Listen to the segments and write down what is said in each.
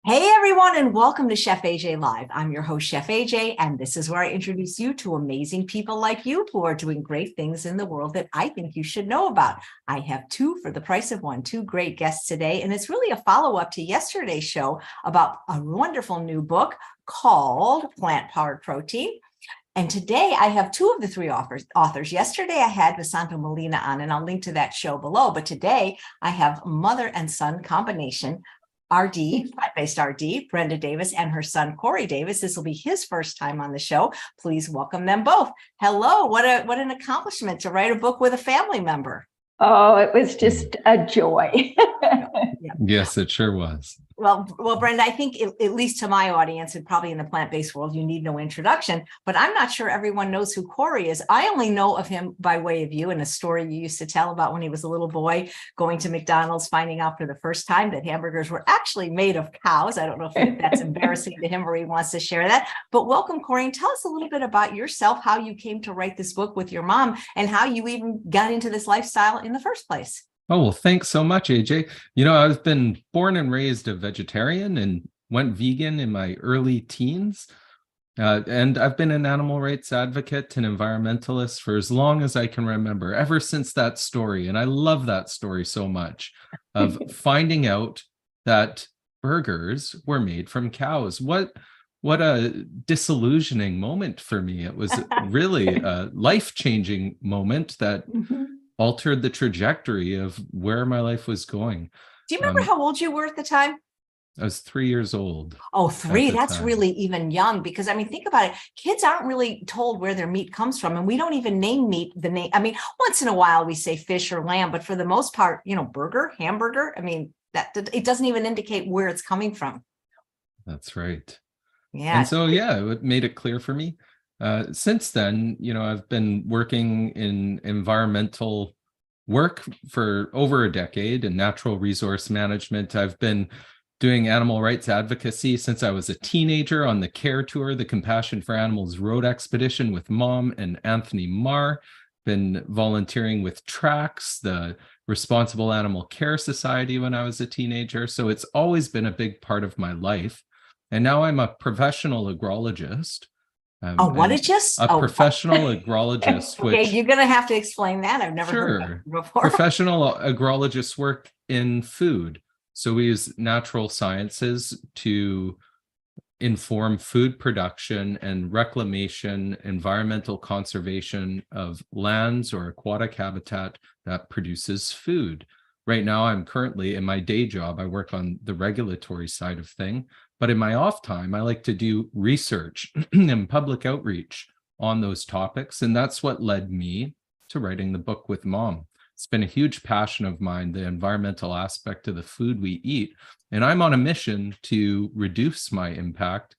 Hey everyone, and welcome to Chef AJ Live. I'm your host, Chef AJ, and this is where I introduce you to amazing people like you who are doing great things in the world that I think you should know about. I have two for the price of one, two great guests today, and it's really a follow-up to yesterday's show about a wonderful new book called Plant-Powered Protein. And today I have two of the three authors. Yesterday I had Visanto Molina on, and I'll link to that show below. But today I have mother and son combination RD, plant-based RD, Brenda Davis, and her son, Cory Davis. This will be his first time on the show. Please welcome them both. Hello, what an accomplishment to write a book with a family member. Oh, it was just a joy. Yeah. Yes, it sure was. Well, Brenda, I think at least to my audience and probably in the plant-based world, you need no introduction, but I'm not sure everyone knows who Cory is. I only know of him by way of you and a story you used to tell about when he was a little boy going to McDonald's, finding out for the first time that hamburgers were actually made of cows. I don't know if that's embarrassing to him or he wants to share that, but welcome, Cory, and tell us a little bit about yourself, how you came to write this book with your mom and how you even got into this lifestyle in the first place. Oh, well, thanks so much, AJ. You know, I've been born and raised a vegetarian and went vegan in my early teens. And I've been an animal rights advocate and environmentalist for as long as I can remember, ever since that story. And I love that story so much of finding out that burgers were made from cows. What a disillusioning moment for me. It was really a life-changing moment that altered the trajectory of where my life was going. Do you remember how old you were at the time? I was 3 years old. Oh, 3. That's really even young, because I mean, think about it. Kids aren't really told where their meat comes from, and we don't even name meat the name. I mean, once in a while we say fish or lamb, but for the most part, you know, burger, hamburger, I mean, that it doesn't even indicate where it's coming from. That's right. Yeah. And so, yeah, it made it clear for me. Since then, you know, I've been working in environmental work for over a decade in natural resource management. I've been doing animal rights advocacy since I was a teenager on the CARE Tour, the Compassion for Animals Road Expedition with Mom and Anthony Marr. Been volunteering with TRACS, the Responsible Animal Care Society, when I was a teenager. So it's always been a big part of my life. And now I'm a professional agrologist. A professional agrologist. Okay, you're going to have to explain that. I've never heard that before. Professional agrologists work in food. So we use natural sciences to inform food production and reclamation, environmental conservation of lands or aquatic habitat that produces food. Right now, I'm currently in my day job, I work on the regulatory side of things. But in my off time, I like to do research and public outreach on those topics. And that's what led me to writing the book with Mom. It's been a huge passion of mine, the environmental aspect of the food we eat. And I'm on a mission to reduce my impact.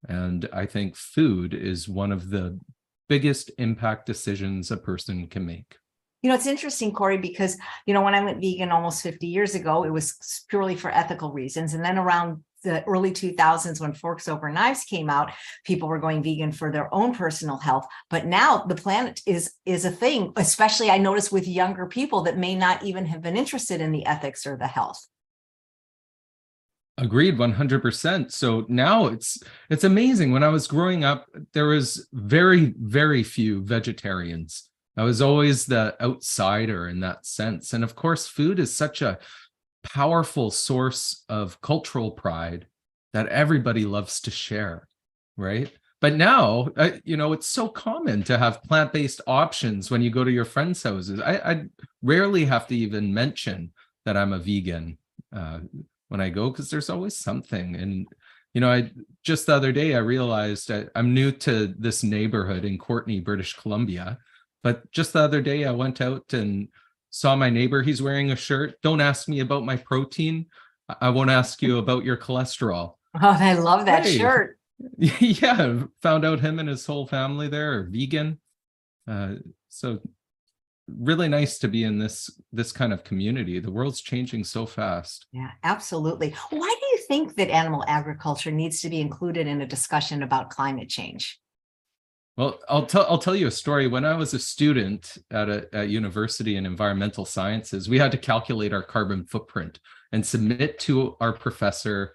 And I think food is one of the biggest impact decisions a person can make. You know, it's interesting, Cory, because, you know, when I went vegan almost 50 years ago, it was purely for ethical reasons. And then around the early 2000s, when Forks Over Knives came out, people were going vegan for their own personal health. But now the planet is a thing, especially I notice with younger people that may not even have been interested in the ethics or the health. Agreed, 100%. So now it's amazing. When I was growing up, there was very, very few vegetarians. I was always the outsider in that sense. And of course, food is such a powerful source of cultural pride that everybody loves to share, right? But now, you know, it's so common to have plant-based options when you go to your friends' houses. I rarely have to even mention that I'm a vegan when I go, because there's always something. And, you know, just the other day, I realized I'm new to this neighborhood in Courtenay, British Columbia. But just the other day, I went out and saw my neighbor. He's wearing a shirt. Don't ask me about my protein. I won't ask you about your cholesterol. Oh, I love that shirt. Yeah, found out him and his whole family there are vegan. So really nice to be in this kind of community. The world's changing so fast. Yeah, absolutely. Why do you think that animal agriculture needs to be included in a discussion about climate change? Well, I'll tell you a story. When I was a student at a university in environmental sciences, we had to calculate our carbon footprint and submit to our professor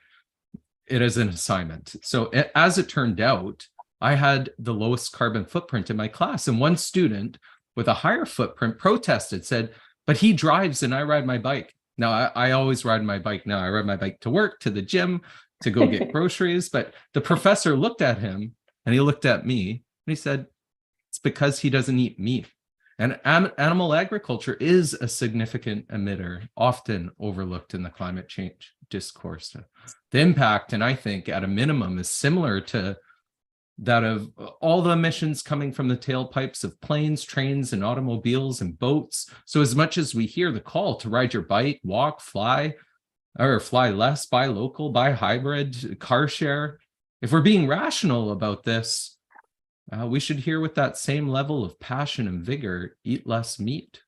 it is an assignment. So as it turned out, I had the lowest carbon footprint in my class. And one student with a higher footprint protested, said, but he drives and I ride my bike. Now, I always ride my bike now. I ride my bike to work, to the gym, to go get groceries. But the professor looked at him and he looked at me and he said, it's because he doesn't eat meat. And animal agriculture is a significant emitter, often overlooked in the climate change discourse. The impact, and I think at a minimum, is similar to that of all the emissions coming from the tailpipes of planes, trains, and automobiles and boats. So as much as we hear the call to ride your bike, walk, fly, or fly less, buy local, buy hybrid, car share, if we're being rational about this, we should hear with that same level of passion and vigor, eat less meat.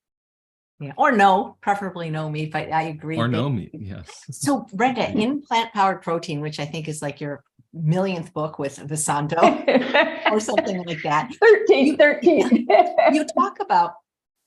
Yeah, or no, preferably no meat, but I agree. Or no meat, yes. So Brenda, in plant-powered protein, which I think is like your millionth book with Visanto or something like that. 13. You talk about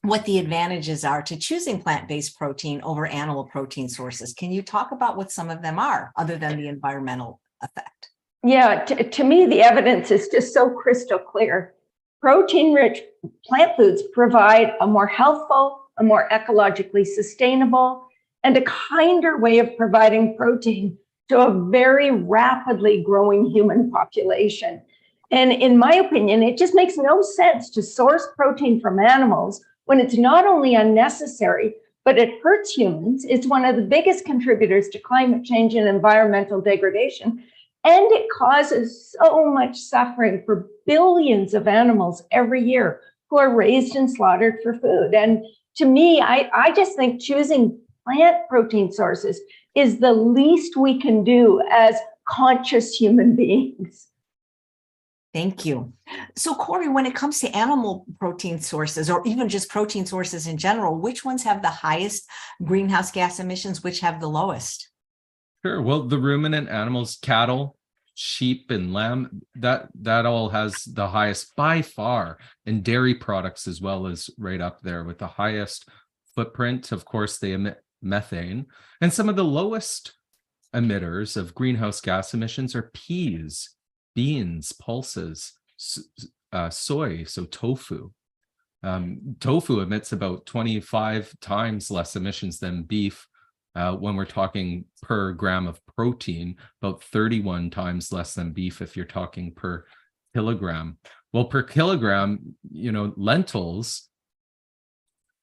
what the advantages are to choosing plant-based protein over animal protein sources. Can you talk about what some of them are, other than the environmental effect? Yeah, to me, the evidence is just so crystal clear. Protein-rich plant foods provide a more healthful, a more ecologically sustainable, and a kinder way of providing protein to a very rapidly growing human population. And in my opinion, it just makes no sense to source protein from animals when it's not only unnecessary, but it hurts humans. It's one of the biggest contributors to climate change and environmental degradation. And it causes so much suffering for billions of animals every year who are raised and slaughtered for food. And to me, I just think choosing plant protein sources is the least we can do as conscious human beings. Thank you. So Cory, when it comes to animal protein sources, or even just protein sources in general, which ones have the highest greenhouse gas emissions, which have the lowest? Sure. Well, the ruminant animals, cattle, sheep, and lamb, that all has the highest by far, and dairy products as well is right up there with the highest footprint. Of course, they emit methane, and some of the lowest emitters of greenhouse gas emissions are peas, beans, pulses, soy, so tofu. Tofu emits about 25 times less emissions than beef. When we're talking per gram of protein, about 31 times less than beef if you're talking per kilogram. Well, per kilogram, lentils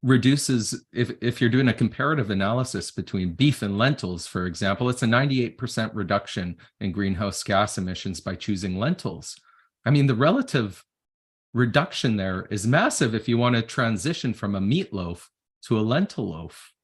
reduces, if you're doing a comparative analysis between beef and lentils, for example, it's a 98% reduction in greenhouse gas emissions by choosing lentils. I mean, the relative reduction there is massive if you want to transition from a meatloaf to a lentil loaf.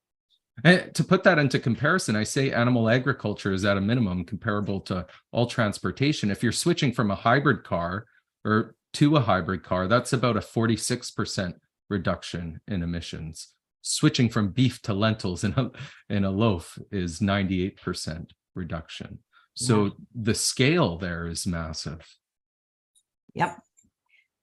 And to put that into comparison, I say animal agriculture is at a minimum comparable to all transportation. If you're switching from a hybrid car or to a hybrid car, that's about a 46% reduction in emissions. Switching from beef to lentils in a loaf is 98% reduction. So the scale there is massive. Yep.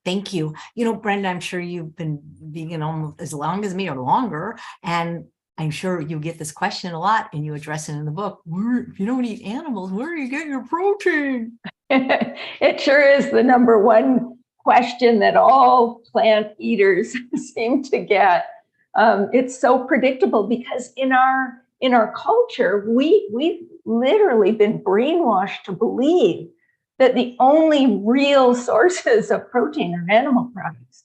Thank you. Brenda, I'm sure you've been vegan almost as long as me or longer, and I'm sure you get this question a lot and you address it in the book. If you don't eat animals, where do you get your protein? It sure is the number one question that all plant eaters seem to get. It's so predictable because in our culture, we've literally been brainwashed to believe that the only real sources of protein are animal products.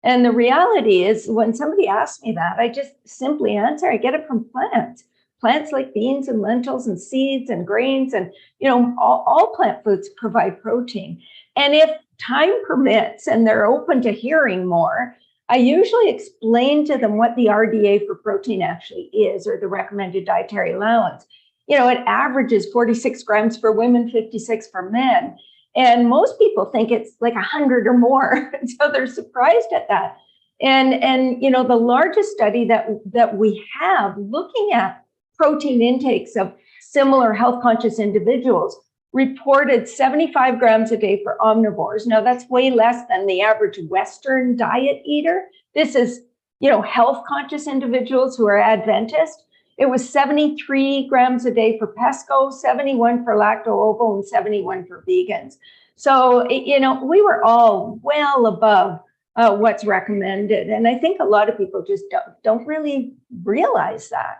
And the reality is, when somebody asks me that, I just simply answer, I get it from plants. Plants like beans and lentils and seeds and grains, and all plant foods provide protein. And if time permits and they're open to hearing more, I usually explain to them what the RDA for protein actually is, or the recommended dietary allowance. It averages 46 grams for women, 56 for men. And most people think it's like 100 or more. So they're surprised at that. And the largest study that we have looking at protein intakes of similar health conscious individuals reported 75 grams a day for omnivores. Now that's way less than the average Western diet eater. This is, health conscious individuals who are Adventist. It was 73 grams a day for pesco, 71 for lacto-ovo, and 71 for vegans. So, you know, we were all well above what's recommended. And I think a lot of people just don't really realize that.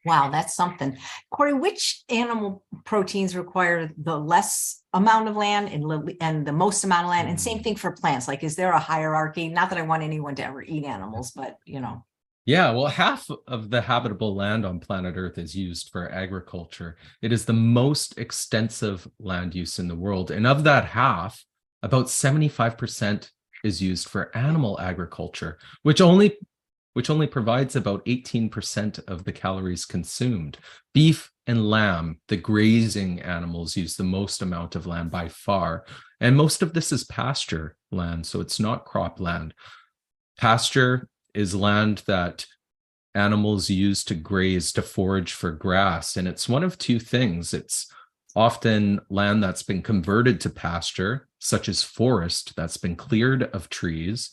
Wow, that's something. Cory, which animal proteins require the less amount of land and the most amount of land? And same thing for plants. Like, is there a hierarchy? Not that I want anyone to ever eat animals, but you know. Yeah, well, half of the habitable land on planet Earth is used for agriculture. It is the most extensive land use in the world. And of that half, about 75% is used for animal agriculture, which only provides about 18% of the calories consumed. Beef and lamb, the grazing animals, use the most amount of land by far. And most of this is pasture land, so it's not cropland. Pasture is land that animals use to graze, to forage for grass. And it's one of two things. It's often land that's been converted to pasture, such as forest that's been cleared of trees,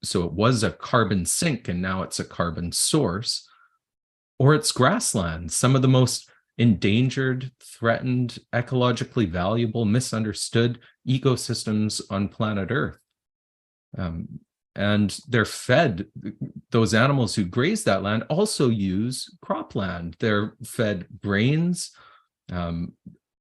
so it was a carbon sink and now it's a carbon source, or it's grassland, some of the most endangered, threatened, ecologically valuable, misunderstood ecosystems on planet Earth. And they're fed, those animals who graze that land also use cropland. They're fed grains.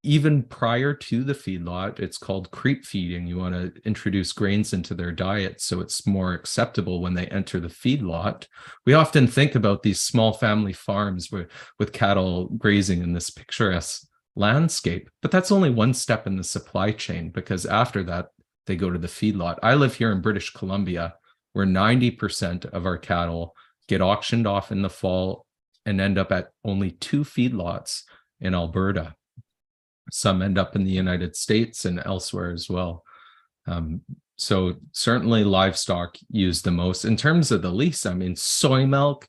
Even prior to the feedlot, it's called creep feeding. You want to introduce grains into their diet so it's more acceptable when they enter the feedlot. We often think about these small family farms with cattle grazing in this picturesque landscape, but that's only one step in the supply chain, because after that, they go to the feedlot. I live here in British Columbia, where 90% of our cattle get auctioned off in the fall and end up at only 2 feedlots in Alberta. Some end up in the United States and elsewhere as well. So certainly livestock use the most. In terms of the least, I mean, soy milk,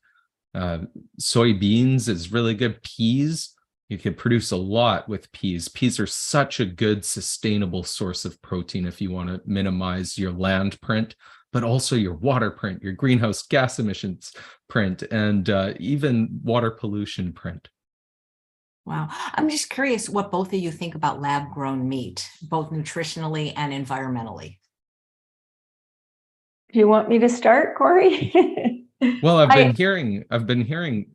soybeans is really good. Peas, you can produce a lot with peas. Peas are such a good sustainable source of protein if you want to minimize your land print, but also your water print, your greenhouse gas emissions print, and even water pollution print. Wow. I'm just curious what both of you think about lab-grown meat, both nutritionally and environmentally. Do you want me to start, Cory? Well, I've been hearing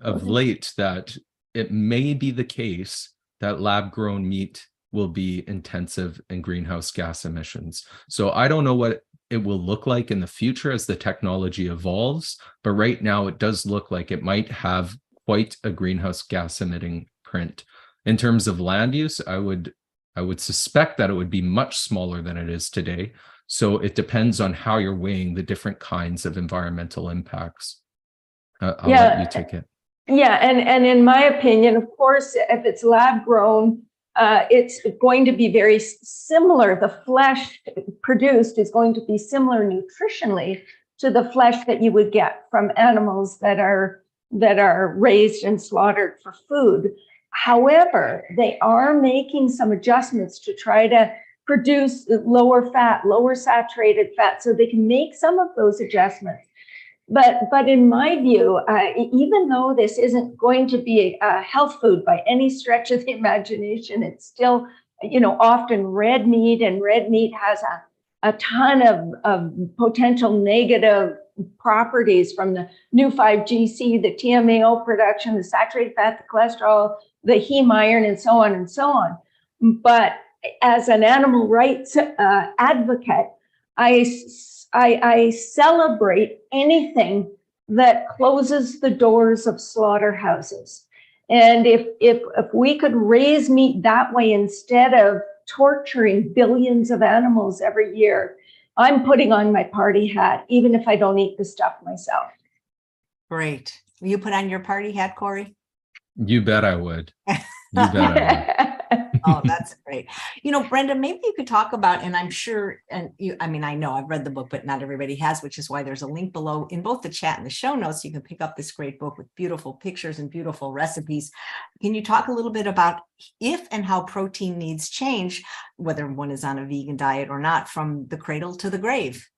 of late that it may be the case that lab-grown meat will be intensive in greenhouse gas emissions. So I don't know what it will look like in the future as the technology evolves, but right now it does look like it might have quite a greenhouse gas emitting print. In terms of land use, I would suspect that it would be much smaller than it is today. So it depends on how you're weighing the different kinds of environmental impacts. I'll let you take it. Yeah, and in my opinion, of course, if it's lab grown, it's going to be very similar. The flesh produced is going to be similar nutritionally to the flesh that you would get from animals that are raised and slaughtered for food. However, they are making some adjustments to try to produce lower fat, lower saturated fat, so they can make some of those adjustments. But in my view, even though this isn't going to be a health food by any stretch of the imagination, it's still, often red meat, and red meat has a ton of potential negative properties, from the new 5-GC, the TMAO production, the saturated fat, the cholesterol, the heme iron, and so on and so on. But as an animal rights advocate, I celebrate anything that closes the doors of slaughterhouses. And if we could raise meat that way instead of torturing billions of animals every year, I'm putting on my party hat, even if I don't eat the stuff myself. Great. Will you put on your party hat, Cory? You bet I would. You bet I would. Oh, that's great. Brenda, maybe you could talk about, and I'm sure, I know I've read the book, but not everybody has, which is why there's a link below in both the chat and the show notes. You can pick up this great book with beautiful pictures and beautiful recipes. Can you talk a little bit about if and how protein needs change, whether one is on a vegan diet or not, from the cradle to the grave?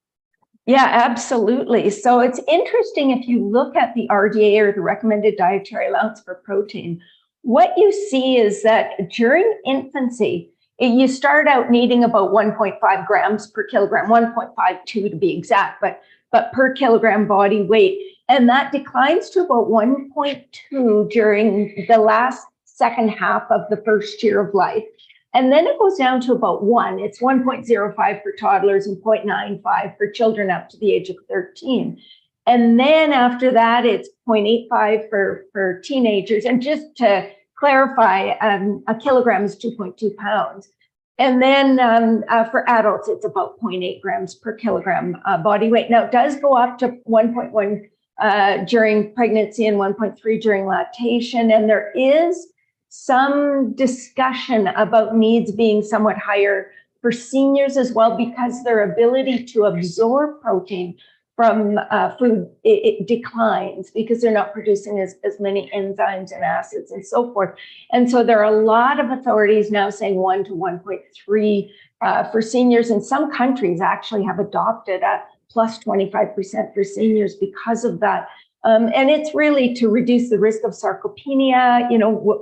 Yeah, absolutely. So it's interesting if you look at the RDA, or the recommended dietary allowance for protein, what you see is that during infancy, you start out needing about 1.5 grams per kilogram, 1.52 to be exact, but per kilogram body weight. And that declines to about 1.2 during the last second half of the first year of life. And then it goes down to about 1. It's 1.05 for toddlers and 0.95 for children up to the age of 13. And then after that, it's 0.85 for teenagers. And just to clarify, a kilogram is 2.2 pounds. And then for adults, it's about 0.8 grams per kilogram body weight. Now, it does go up to 1.1 during pregnancy and 1.3 during lactation. And there is some discussion about needs being somewhat higher for seniors as well, because their ability to absorb protein from food, it declines because they're not producing as many enzymes and acids and so forth. And so there are a lot of authorities now saying 1 to 1.3 for seniors, and some countries actually have adopted a plus 25% for seniors because of that. And it's really to reduce the risk of sarcopenia,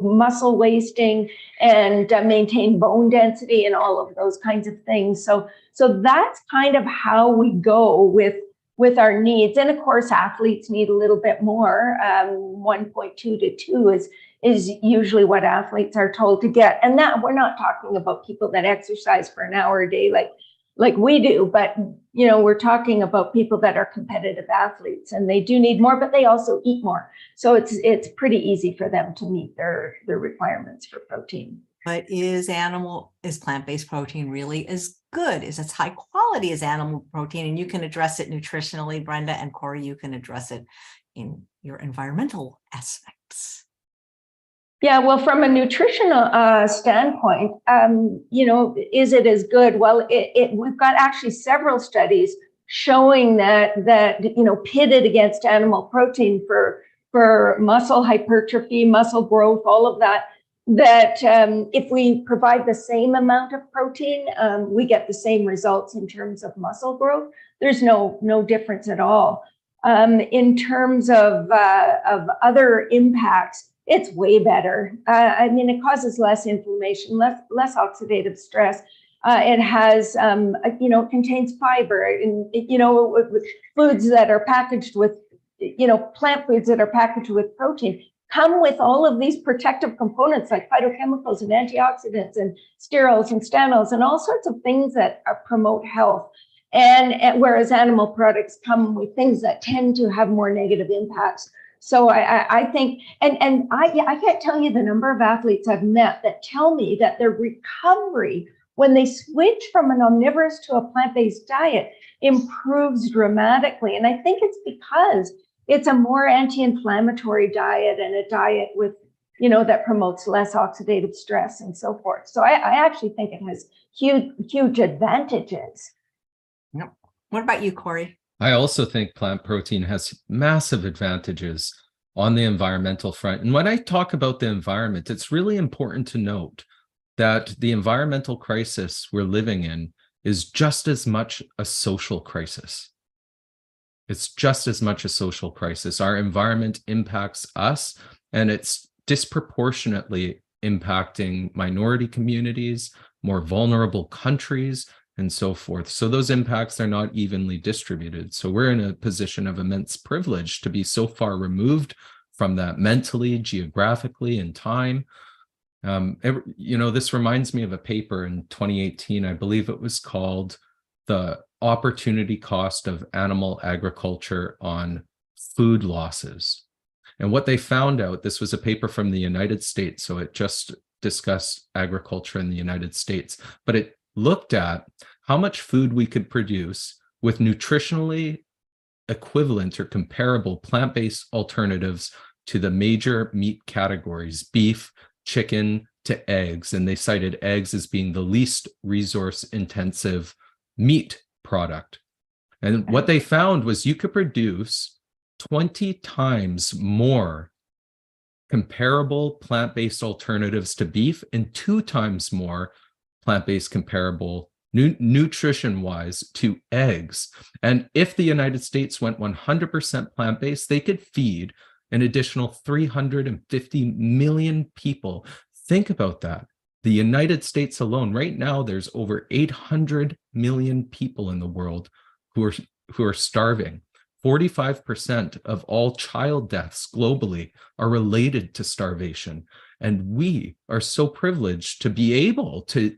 muscle wasting, and maintain bone density and all of those kinds of things. So that's kind of how we go with our needs. And of course, athletes need a little bit more. 1.2 to 2 is usually what athletes are told to get. And that we're not talking about people that exercise for an hour a day like we do, but we're talking about people that are competitive athletes, and they do need more, but they also eat more. So it's pretty easy for them to meet their requirements for protein. But is plant-based protein really as good? Is it high quality as animal protein? And you can address it nutritionally, Brenda, and Cory, you can address it in your environmental aspects. Yeah, well, from a nutritional standpoint, is it as good? Well, we've got actually several studies showing that pitted against animal protein for muscle hypertrophy, muscle growth, all of that if we provide the same amount of protein, we get the same results in terms of muscle growth. There's no difference at all. In terms of other impacts, it's way better. It causes less inflammation, less oxidative stress. It has, it contains fiber, and foods that are packaged with, plant foods that are packaged with protein come with all of these protective components like phytochemicals and antioxidants and sterols and stanols and all sorts of things that promote health. And whereas animal products come with things that tend to have more negative impacts. So I think, and I can't tell you the number of athletes I've met that tell me that their recovery when they switch from an omnivorous to a plant-based diet improves dramatically. And I think it's because it's a more anti-inflammatory diet and a diet with, that promotes less oxidative stress and so forth. So I actually think it has huge advantages. Yep. What about you, Cory? I also think plant protein has massive advantages on the environmental front. And when I talk about the environment, it's really important to note that the environmental crisis we're living in is just as much a social crisis. It's just as much a social crisis. Our environment impacts us, and it's disproportionately impacting minority communities, more vulnerable countries, and so forth. So those impacts are not evenly distributed. So we're in a position of immense privilege to be so far removed from that mentally, geographically, and time. This reminds me of a paper in 2018. I believe it was called The Opportunity Cost of Animal Agriculture on Food Losses. And what they found out, this was a paper from the United States, so it just discussed agriculture in the United States, but it looked at how much food we could produce with nutritionally equivalent or comparable plant-based alternatives to the major meat categories, beef, chicken, to eggs. And they cited eggs as being the least resource-intensive meat product. And what they found was you could produce 20 times more comparable plant-based alternatives to beef and 2 times more plant-based comparable nutrition wise to eggs. And if the United States went 100% plant-based, they could feed an additional 350 million people. Think about that. The United States alone, right now, there's over 800 million people in the world who are starving. 45% of all child deaths globally are related to starvation. And we are so privileged to be able to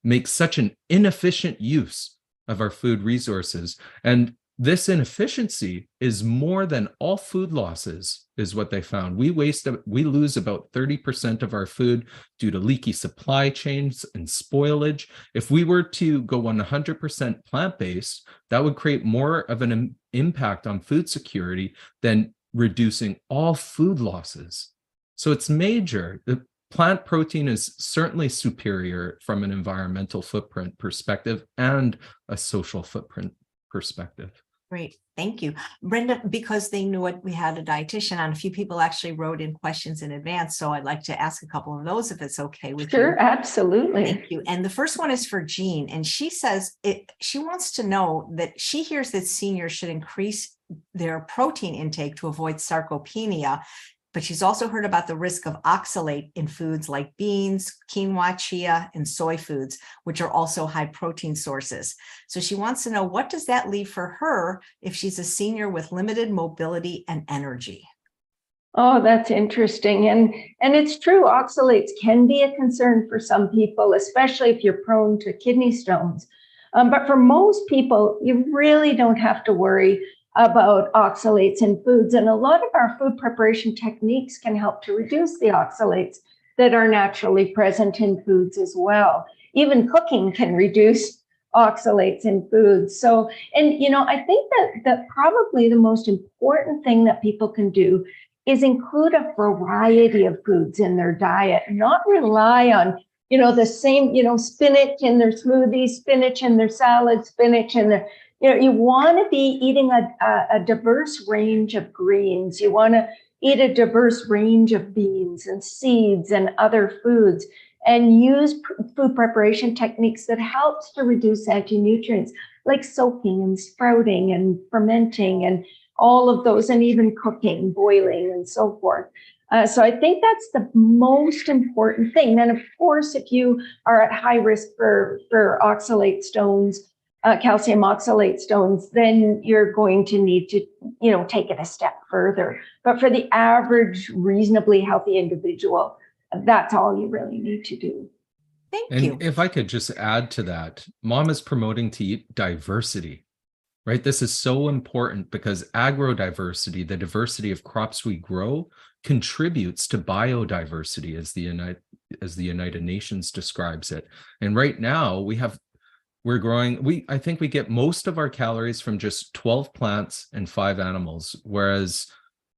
make such an inefficient use of our food resources. And this inefficiency is more than all food losses, is what they found. We lose about 30% of our food due to leaky supply chains and spoilage. If we were to go 100% plant-based, that would create more of an impact on food security than reducing all food losses. So it's major. The plant protein is certainly superior from an environmental footprint perspective and a social footprint perspective. Great. Thank you. Brenda, because they knew it, we had a dietitian on. A few people actually wrote in questions in advance, so I'd like to ask a couple of those if it's okay with you. Sure, absolutely. Thank you. And the first one is for Jean, and she says she wants to know that she hears that seniors should increase their protein intake to avoid sarcopenia, but she's also heard about the risk of oxalate in foods like beans, quinoa, chia, and soy foods, which are also high protein sources. So she wants to know, what does that leave for her if she's a senior with limited mobility and energy? Oh, that's interesting. And it's true, oxalates can be a concern for some people, especially if you're prone to kidney stones. But for most people, you really don't have to worry about oxalates in foods. And a lot of our food preparation techniques can help to reduce the oxalates that are naturally present in foods as well. Even cooking can reduce oxalates in foods. So, and I think that probably the most important thing that people can do is include a variety of foods in their diet, not rely on the same, spinach in their smoothies, spinach in their salad, spinach in their, you want to be eating a diverse range of greens. You want to eat a diverse range of beans and seeds and other foods, and use food preparation techniques that helps to reduce anti-nutrients, like soaking and sprouting and fermenting and all of those, and even cooking, boiling, and so forth. So I think that's the most important thing. Then, of course, if you are at high risk for oxalate stones, calcium oxalate stones, then you're going to need to, take it a step further. But for the average, reasonably healthy individual, that's all you really need to do. Thank and you. If I could just add to that, Mom is promoting to eat diversity, right? This is so important because agrodiversity, the diversity of crops we grow, contributes to biodiversity, as the United Nations describes it. And right now we're growing, I think we get most of our calories from just 12 plants and 5 animals, whereas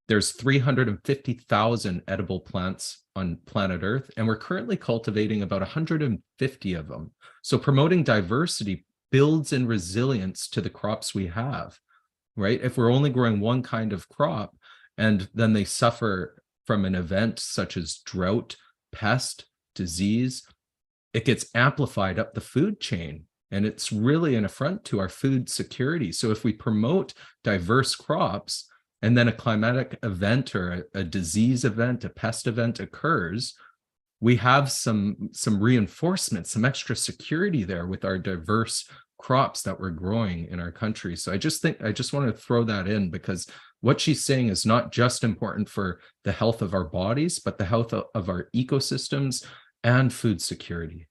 there's 350,000 edible plants on planet Earth, and we're currently cultivating about 150 of them. So promoting diversity builds in resilience to the crops we have, right? If we're only growing one kind of crop and then they suffer from an event such as drought, pest, disease, it gets amplified up the food chain. And it's really an affront to our food security. So if we promote diverse crops and then a climatic event or a disease event, a pest event occurs, we have some reinforcement, some extra security there with our diverse crops that we're growing in our country. So I just want to throw that in, because what she's saying is not just important for the health of our bodies, but the health of our ecosystems and food security.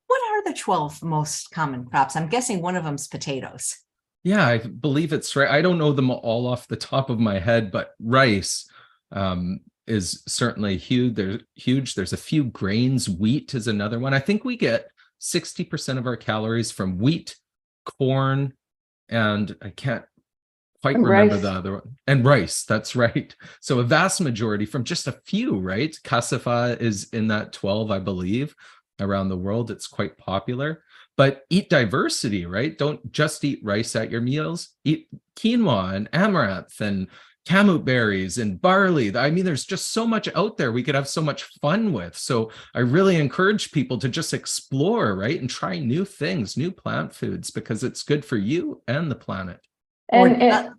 What are the 12 most common crops? I'm guessing one of them's potatoes. Yeah, I believe it's right. I don't know them all off the top of my head, but rice is certainly huge. There's a few grains. Wheat is another one. I think we get 60% of our calories from wheat, corn, and I can't quite remember the other one. And rice, that's right. So a vast majority from just a few, right? Cassava is in that 12, I believe. Around the world, it's quite popular. But eat diversity, right? Don't just eat rice at your meals. Eat quinoa and amaranth and kamut berries and barley. I mean, there's just so much out there we could have so much fun with. So I really encourage people to just explore, right? And try new things, new plant foods, because it's good for you and the planet. And I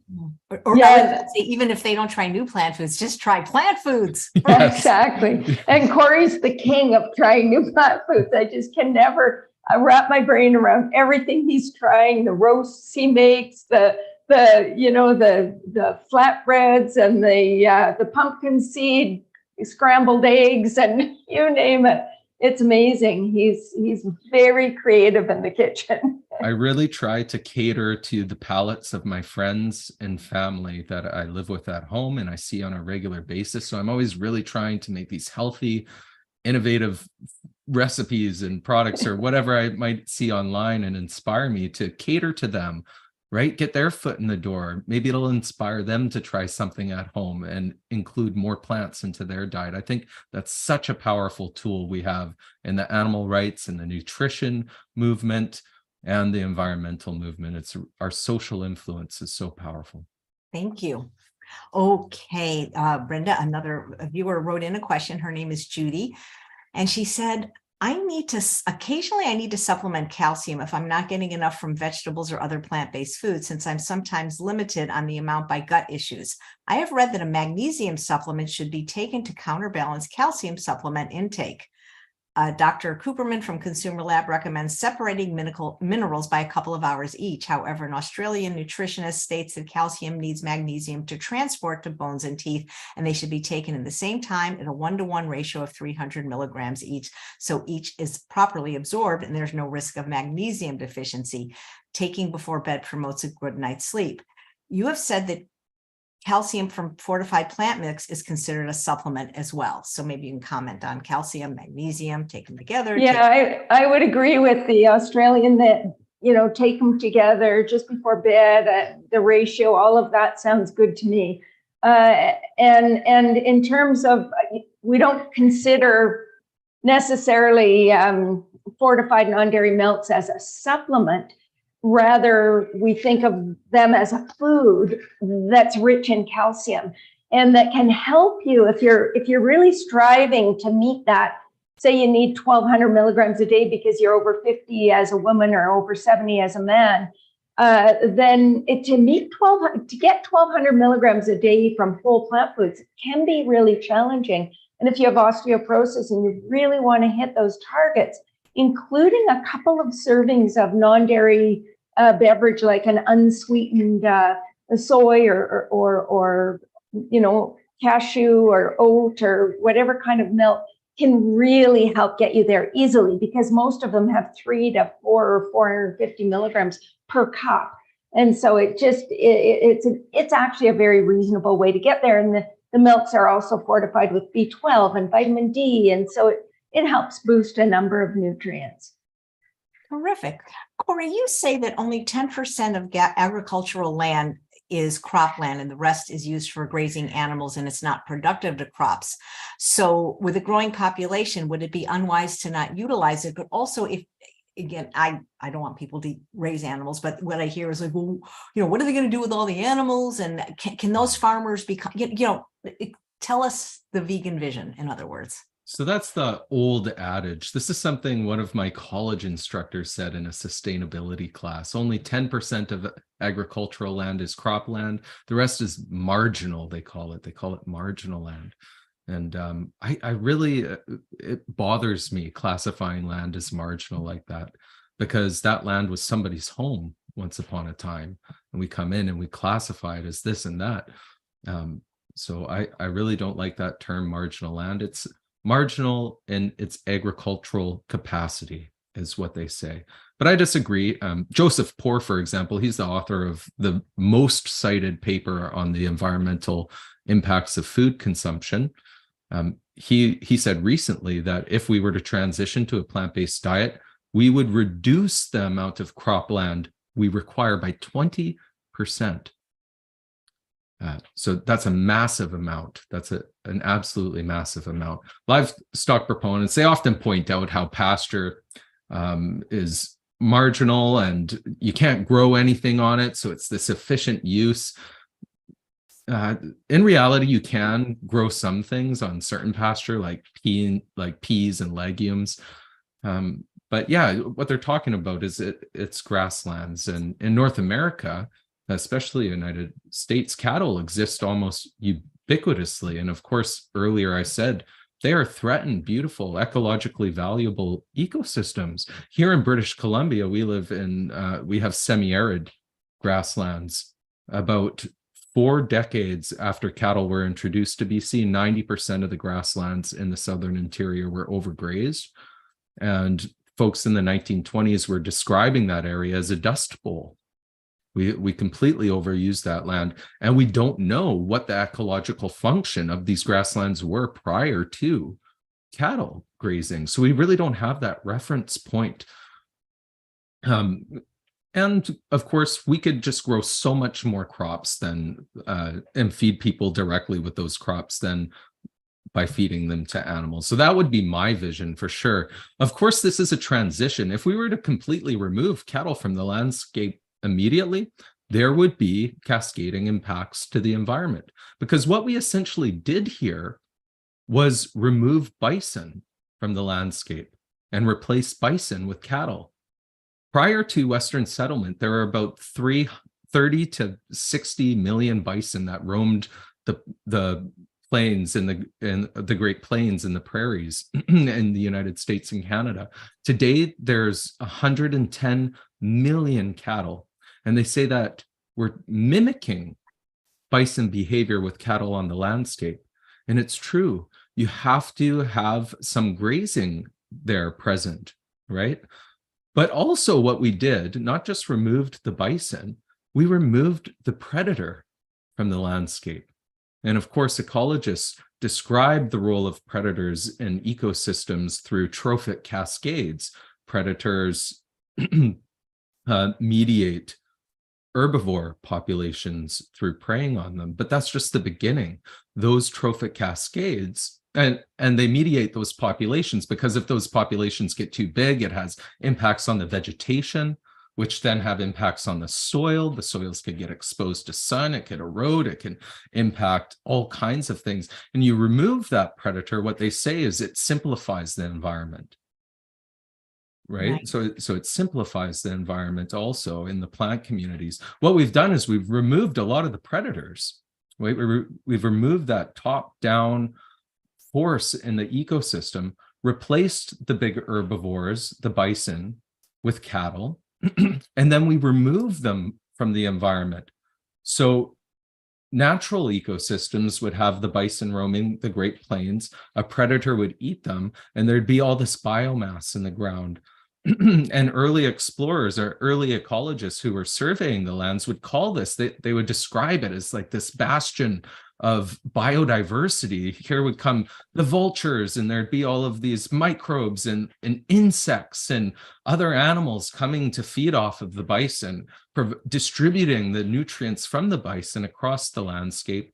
would say, even if they don't try new plant foods, just try plant foods. Yes. Exactly. And Cory's the king of trying new plant foods. I just can never wrap my brain around everything he's trying, the roasts he makes, the flatbreads and the pumpkin seed scrambled eggs, and you name it. It's amazing. He's very creative in the kitchen. I really try to cater to the palates of my friends and family that I live with at home and I see on a regular basis. So I'm always really trying to make these healthy, innovative recipes and products or whatever I might see online and inspire me to cater to them, right? Get their foot in the door. Maybe it'll inspire them to try something at home and include more plants into their diet. I think that's such a powerful tool we have in the animal rights and the nutrition movement and the environmental movement. It's our social influence is so powerful. Thank you. Okay, Brenda, another viewer wrote in a question. Her name is Judy, and she said, occasionally I need to supplement calcium if I'm not getting enough from vegetables or other plant-based foods, since I'm sometimes limited on the amount by gut issues. I have read that a magnesium supplement should be taken to counterbalance calcium supplement intake. Dr. Cooperman from Consumer Lab recommends separating minerals by a couple of hours each. However, an Australian nutritionist states that calcium needs magnesium to transport to bones and teeth, and they should be taken in the same time at a 1-to-1 ratio of 300 milligrams each. So each is properly absorbed and there's no risk of magnesium deficiency. Taking before bed promotes a good night's sleep. You have said that calcium from fortified plant mix is considered a supplement as well. So maybe you can comment on calcium, magnesium, take them together. Yeah, I would agree with the Australian that, take them together just before bed, the ratio, all of that sounds good to me. And in terms of, we don't consider necessarily fortified non-dairy milks as a supplement. Rather, we think of them as a food that's rich in calcium and that can help you if you're really striving to meet that. Say you need 1,200 milligrams a day because you're over 50 as a woman or over 70 as a man. Then to get 1,200 milligrams a day from whole plant foods can be really challenging. And if you have osteoporosis and you really want to hit those targets, including a couple of servings of non-dairy beverage like an unsweetened soy or cashew or oat or whatever kind of milk can really help get you there easily, because most of them have 3 to 4 or 450 milligrams per cup. And so it's actually a very reasonable way to get there. And the milks are also fortified with B12 and vitamin D. And so it helps boost a number of nutrients. Terrific. Cory, you say that only 10% of agricultural land is cropland and the rest is used for grazing animals and it's not productive to crops. So with a growing population, would it be unwise to not utilize it? But also, if, again, I don't want people to raise animals, but what I hear is like, well, what are they going to do with all the animals? And can those farmers become, tell us the vegan vision, in other words. So that's the old adage. This is something one of my college instructors said in a sustainability class. Only 10% of agricultural land is cropland. The rest is marginal, they call it. They call it marginal land. And I really, it bothers me classifying land as marginal like that, because that land was somebody's home once upon a time. And we come in and we classify it as this and that. So I really don't like that term marginal land. It's marginal in its agricultural capacity is what they say. But I disagree. Joseph Poore, for example, he's the author of the most cited paper on the environmental impacts of food consumption. He said recently that if we were to transition to a plant-based diet, we would reduce the amount of cropland we require by 20%. So that's a massive amount. That's an absolutely massive amount. Livestock proponents, they often point out how pasture is marginal and you can't grow anything on it. So it's this efficient use. In reality, you can grow some things on certain pasture, like peas and legumes. But yeah, what they're talking about is it's grasslands. And in North America, especially United States, cattle exist almost ubiquitously. And of course, earlier I said, they are threatened, beautiful, ecologically valuable ecosystems. Here in British Columbia, we have semi-arid grasslands. About 4 decades after cattle were introduced to BC, 90% of the grasslands in the southern interior were overgrazed. And folks in the 1920s were describing that area as a dust bowl. We completely overused that land, and we don't know what the ecological function of these grasslands were prior to cattle grazing. So we really don't have that reference point. And of course, we could just grow so much more crops than and feed people directly with those crops than by feeding them to animals. So that would be my vision for sure. Of course, this is a transition. If we were to completely remove cattle from the landscape immediately, there would be cascading impacts to the environment, because what we essentially did here was remove bison from the landscape and replace bison with cattle. Prior to Western settlement, there were about 30 to 60 million bison that roamed the plains in the Great Plains and the prairies in the United States and Canada. Today, there's 110 million cattle. And they say that we're mimicking bison behavior with cattle on the landscape. And it's true. You have to have some grazing there present, right? But also what we did, not just removed the bison, we removed the predator from the landscape. And of course, ecologists describe the role of predators in ecosystems through trophic cascades. Predators mediate herbivore populations through preying on them, but that's just the beginning. Those trophic cascades, and they mediate those populations, because if those populations get too big, it has impacts on the vegetation, which then have impacts on the soil. The soils could get exposed to sun, it can erode, it can impact all kinds of things. And you remove that predator, what they say is it simplifies the environment. Right? So it simplifies the environment also in the plant communities. What we've done is we've removed a lot of the predators. Right? We've removed that top-down force in the ecosystem, replaced the big herbivores, the bison, with cattle, and then we remove them from the environment. So natural ecosystems would have the bison roaming the Great Plains, a predator would eat them, and there'd be all this biomass in the ground. And early explorers or early ecologists who were surveying the lands would call this, they would describe it as like this bastion of biodiversity. Here would come the vultures, and there'd be all of these microbes and insects and other animals coming to feed off of the bison, distributing the nutrients from the bison across the landscape,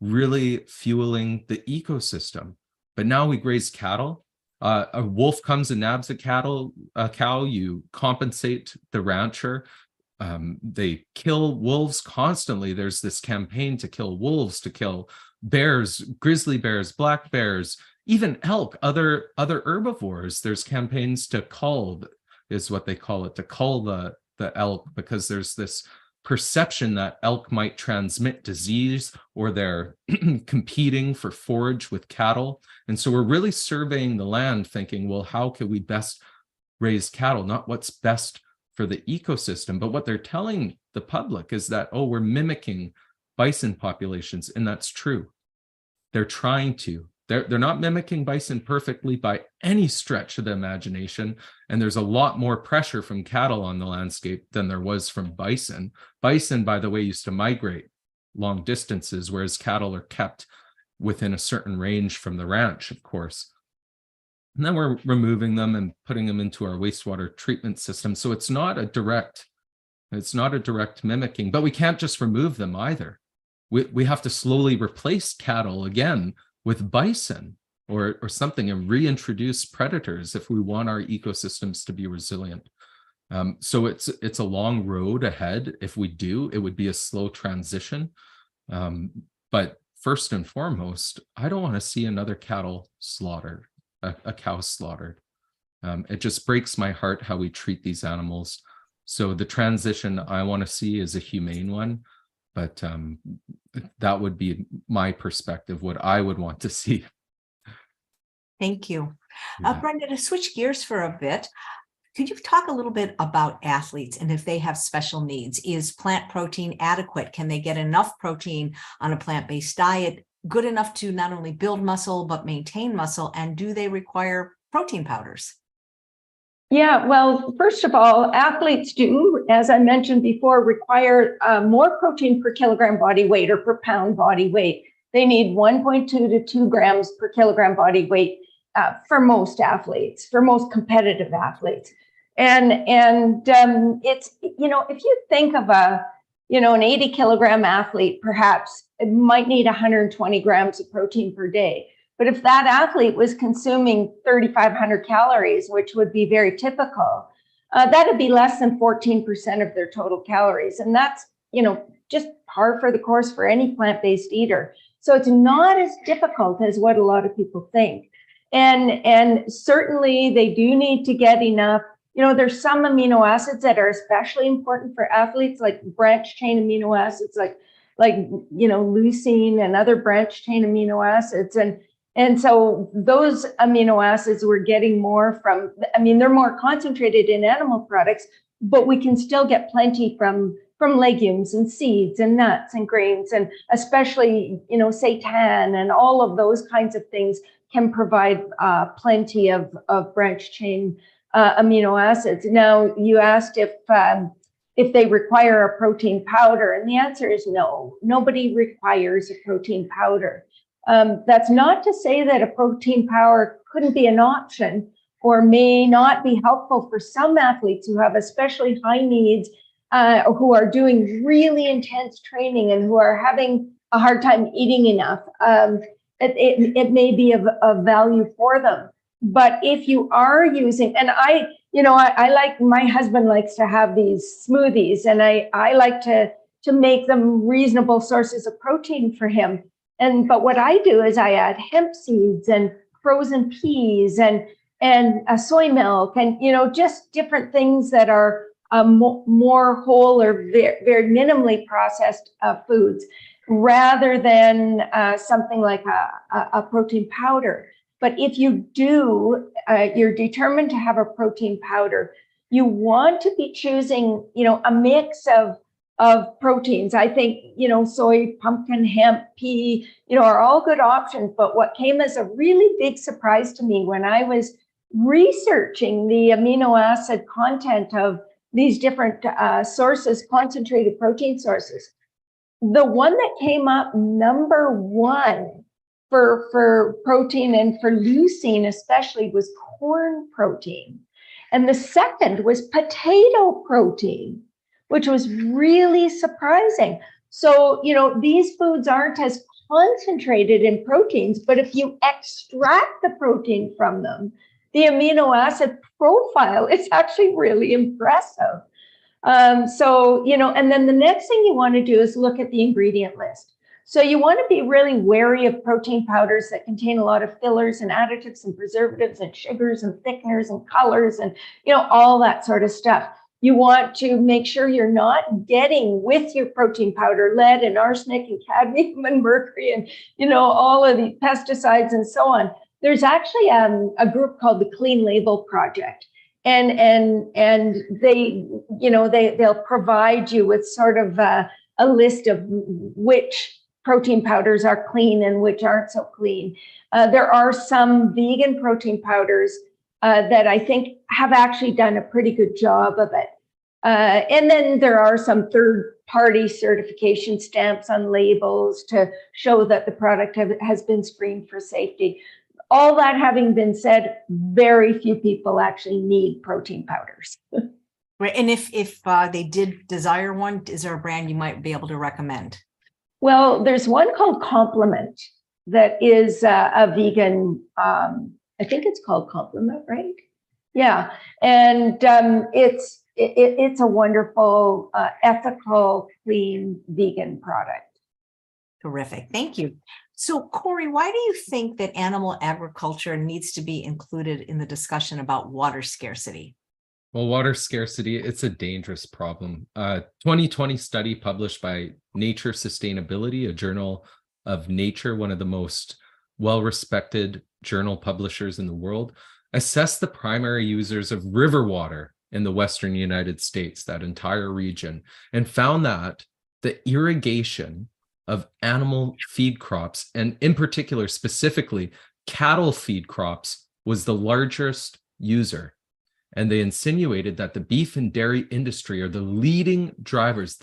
really fueling the ecosystem. But now we graze cattle. A wolf comes and nabs a cow, you compensate the rancher. They kill wolves constantly. There's this campaign to kill wolves, to kill bears, grizzly bears, black bears, even elk, other herbivores. There's campaigns to cull, is what they call it, to cull the elk, because there's this perception that elk might transmit disease, or they're competing for forage with cattle. And so we're really surveying the land thinking, well, how can we best raise cattle? Not what's best for the ecosystem, but what they're telling the public is that, oh, we're mimicking bison populations. And that's true. They're trying to. They're not mimicking bison perfectly by any stretch of the imagination. And there's a lot more pressure from cattle on the landscape than there was from bison. Bison, by the way, used to migrate long distances, whereas cattle are kept within a certain range from the ranch, of course. And then we're removing them and putting them into our wastewater treatment system. So it's not a direct mimicking, but we can't just remove them either. We have to slowly replace cattle again with bison or something, and reintroduce predators if we want our ecosystems to be resilient. So it's a long road ahead. If we do, it would be a slow transition. But first and foremost, I don't want to see another cattle slaughtered, a cow slaughtered. It just breaks my heart how we treat these animals. So the transition I want to see is a humane one, but that would be my perspective, what I would want to see. Thank you. Yeah. Brenda, to switch gears for a bit, could you talk a little bit about athletes and if they have special needs? Is plant protein adequate? Can they get enough protein on a plant-based diet, good enough to not only build muscle, but maintain muscle? And do they require protein powders? Yeah, well, first of all, athletes do, as I mentioned before, require more protein per kilogram body weight or per pound body weight. They need 1.2 to 2 grams per kilogram body weight for most athletes, for most competitive athletes. And it's, if you think of an 80 kilogram athlete, perhaps it might need 120 grams of protein per day. But if that athlete was consuming 3,500 calories, which would be very typical, that would be less than 14% of their total calories. And that's, just par for the course for any plant-based eater. So it's not as difficult as what a lot of people think. And certainly they do need to get enough. There's some amino acids that are especially important for athletes, like branch chain amino acids, like leucine and other branch chain amino acids. And so those amino acids we're getting more from, they're more concentrated in animal products, but we can still get plenty from legumes and seeds and nuts and grains, and especially, seitan and all of those kinds of things can provide plenty of branch chain amino acids. Now, you asked if they require a protein powder, and the answer is no. Nobody requires a protein powder. That's not to say that a protein powder couldn't be an option or may not be helpful for some athletes who have especially high needs, who are doing really intense training and who are having a hard time eating enough. It may be of value for them. But if you are using, and I like, my husband likes to have these smoothies, and I like to make them reasonable sources of protein for him. But what I do is I add hemp seeds and frozen peas and soy milk and, just different things that are more whole or very minimally processed foods, rather than something like a protein powder. But if you do, you're determined to have a protein powder, you want to be choosing, a mix of proteins. I think, soy, pumpkin, hemp, pea, are all good options. But what came as a really big surprise to me when I was researching the amino acid content of these different sources, concentrated protein sources, the one that came up number one for protein and for leucine especially was corn protein. And the second was potato protein, which was really surprising. So, these foods aren't as concentrated in proteins, but if you extract the protein from them, the amino acid profile is actually really impressive. And then the next thing you want to do is look at the ingredient list. So you want to be really wary of protein powders that contain a lot of fillers and additives and preservatives and sugars and thickeners and colors and, all that sort of stuff. You want to make sure you're not getting with your protein powder lead and arsenic and cadmium and mercury and, all of the pesticides and so on. There's actually a group called the Clean Label Project. And they, they'll provide you with sort of a list of which protein powders are clean and which aren't so clean. There are some vegan protein powders that I think have actually done a pretty good job of it. And then there are some third-party certification stamps on labels to show that the product has been screened for safety. All that having been said, very few people actually need protein powders. Right. And if they did desire one, is there a brand you might be able to recommend? Well, there's one called Complement that is a vegan, I think it's called Complement, right? Yeah. And it's a wonderful, ethical, clean vegan product. Terrific. Thank you. So, Cory, why do you think that animal agriculture needs to be included in the discussion about water scarcity? Well, water scarcity, it's a dangerous problem. 2020 study published by Nature Sustainability, a journal of nature, one of the most well-respected journal publishers in the world, assessed the primary users of river water in the Western United States, that entire region, and found that the irrigation of animal feed crops, and in particular, specifically, cattle feed crops, was the largest user. And they insinuated that the beef and dairy industry are the leading drivers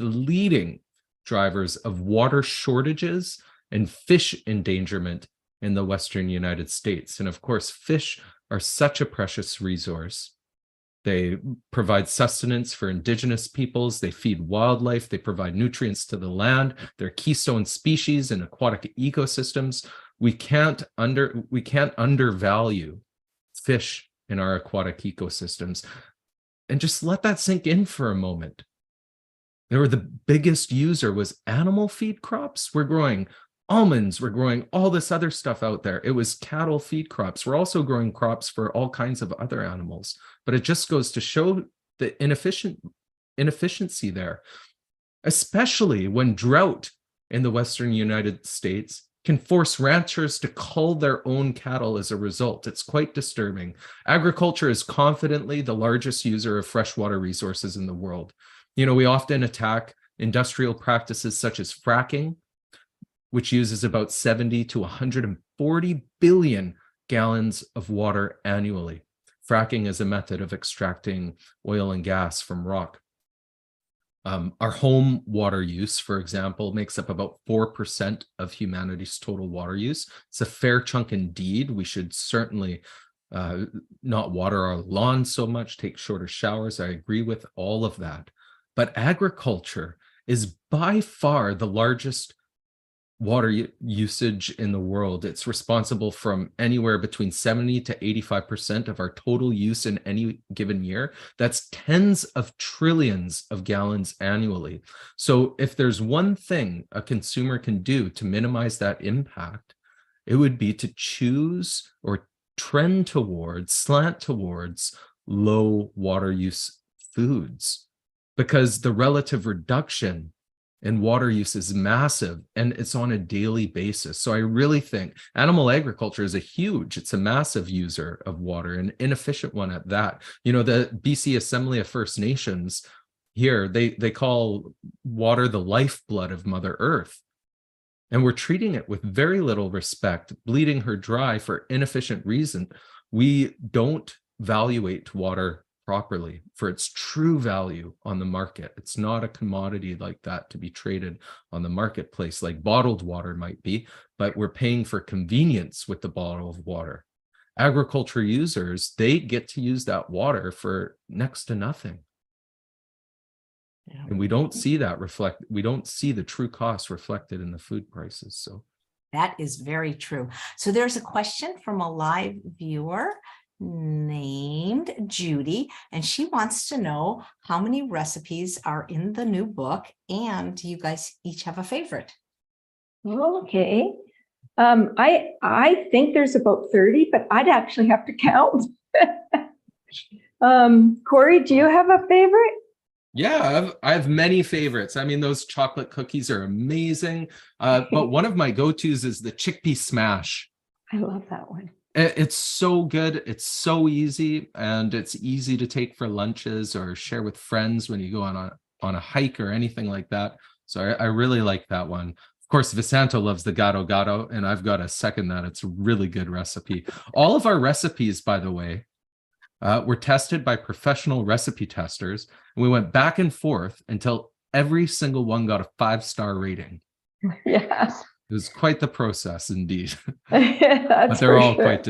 of water shortages and fish endangerment in the Western United States. And of course, fish are such a precious resource. They provide sustenance for indigenous peoples. They feed wildlife. They provide nutrients to the land. They're keystone species in aquatic ecosystems. We can't undervalue fish in our aquatic ecosystems. And just let that sink in for a moment. They were the biggest user was animal feed crops. We're growing almonds, we're growing all this other stuff out there. It was cattle feed crops. We're also growing crops for all kinds of other animals. But it just goes to show the inefficiency there, especially when drought in the Western United States can force ranchers to cull their own cattle as a result. It's quite disturbing. Agriculture is confidently the largest user of freshwater resources in the world. You know, we often attack industrial practices such as fracking, which uses about 70 to 140 billion gallons of water annually. Fracking is a method of extracting oil and gas from rock. Our home water use, for example, makes up about 4% of humanity's total water use. It's a fair chunk indeed. We should certainly not water our lawns so much, take shorter showers. I agree with all of that. But agriculture is by far the largest water usage in the world. It's responsible from anywhere between 70 to 85% of our total use in any given year. That's tens of trillions of gallons annually. So if there's one thing a consumer can do to minimize that impact, it would be to choose or slant towards low water use foods, because the relative reduction and water use is massive, and it's on a daily basis. So I really think animal agriculture is it's a massive user of water, an inefficient one at that. You know, the BC Assembly of First Nations here, they call water the lifeblood of Mother Earth. And we're treating it with very little respect, bleeding her dry for inefficient reason. We don't evaluate water properly for its true value on the market. It's not a commodity like that to be traded on the marketplace like bottled water might be, but we're paying for convenience with the bottle of water. Agriculture users, they get to use that water for next to nothing. Yeah. And we don't see the true cost reflected in the food prices. So that is very true. So there's a question from a live viewer named Judy, and she wants to know how many recipes are in the new book, and do you guys each have a favorite? Okay. I think there's about 30, but I'd actually have to count. Cory, do you have a favorite? Yeah, I have many favorites. I mean, those chocolate cookies are amazing. But one of my go-tos is the chickpea smash. I love that one. It's so good. It's so easy, and it's easy to take for lunches or share with friends when you go on a hike or anything like that. So I really like that one. Of course, Visanto loves the gato gato, and I've got to second that. It's a really good recipe. All of our recipes, by the way, were tested by professional recipe testers. And we went back and forth until every single one got a 5-star rating. Yes. It was quite the process indeed. But they're all quite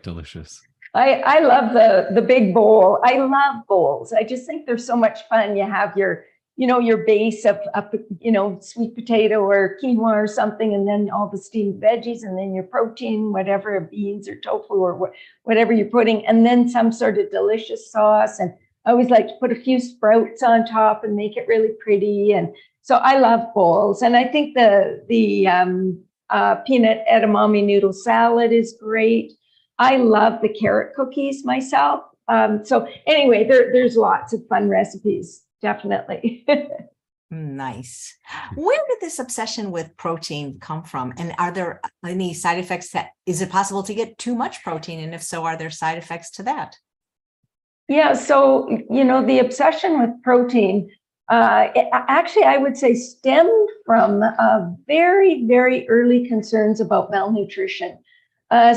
delicious. I love the big bowl. I love bowls. I just think they're so much fun. You have your base of sweet potato or quinoa or something, and then all the steamed veggies, and then your protein, whatever, beans or tofu or whatever you're putting, and then some sort of delicious sauce. And I always like to put a few sprouts on top and make it really pretty. And So I love bowls, and I think the peanut edamame noodle salad is great. I love the carrot cookies myself. So anyway, there's lots of fun recipes, definitely. Nice. Where did this obsession with protein come from? And are there any side effects is it possible to get too much protein? And if so, are there side effects to that? Yeah, so, the obsession with protein, actually, I would say stemmed from very, very early concerns about malnutrition.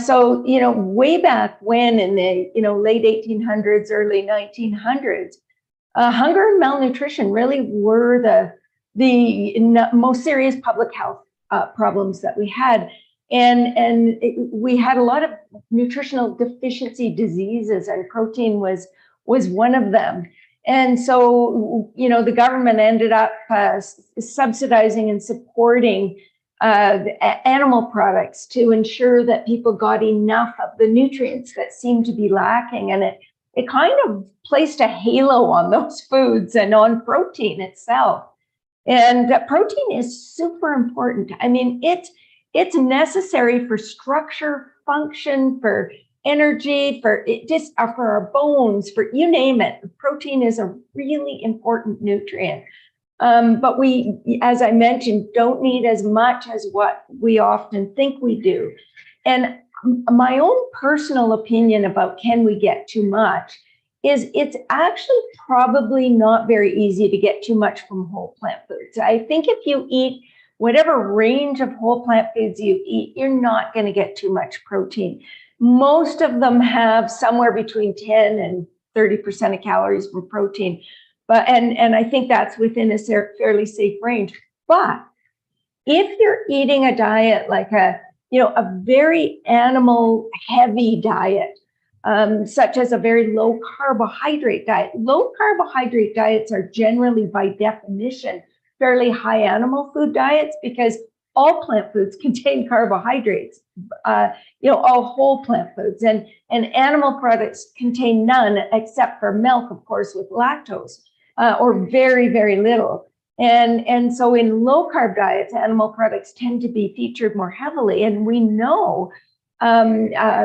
So, way back when in the, late 1800s, early 1900s, hunger and malnutrition really were the most serious public health problems that we had. And we had a lot of nutritional deficiency diseases, and protein was one of them. And so, the government ended up subsidizing and supporting animal products to ensure that people got enough of the nutrients that seemed to be lacking. And it kind of placed a halo on those foods and on protein itself. And protein is super important. I mean, it's necessary for structure, function, for energy, for our bones, for you name it. Protein is a really important nutrient. But we, as I mentioned, don't need as much as what we often think we do. And my own personal opinion about can we get too much is it's actually probably not very easy to get too much from whole plant foods. I think if you eat whatever range of whole plant foods you eat, you're not going to get too much protein. Most of them have somewhere between 10 and 30% of calories from protein. But and I think that's within a fairly safe range. But if you're eating a diet like a very animal heavy diet, such as a very low carbohydrate diet. Low carbohydrate diets are generally, by definition, fairly high animal food diets, because all plant foods contain carbohydrates, all whole plant foods, and animal products contain none except for milk, of course, with lactose, or very, very little. And so in low carb diets, animal products tend to be featured more heavily. And we know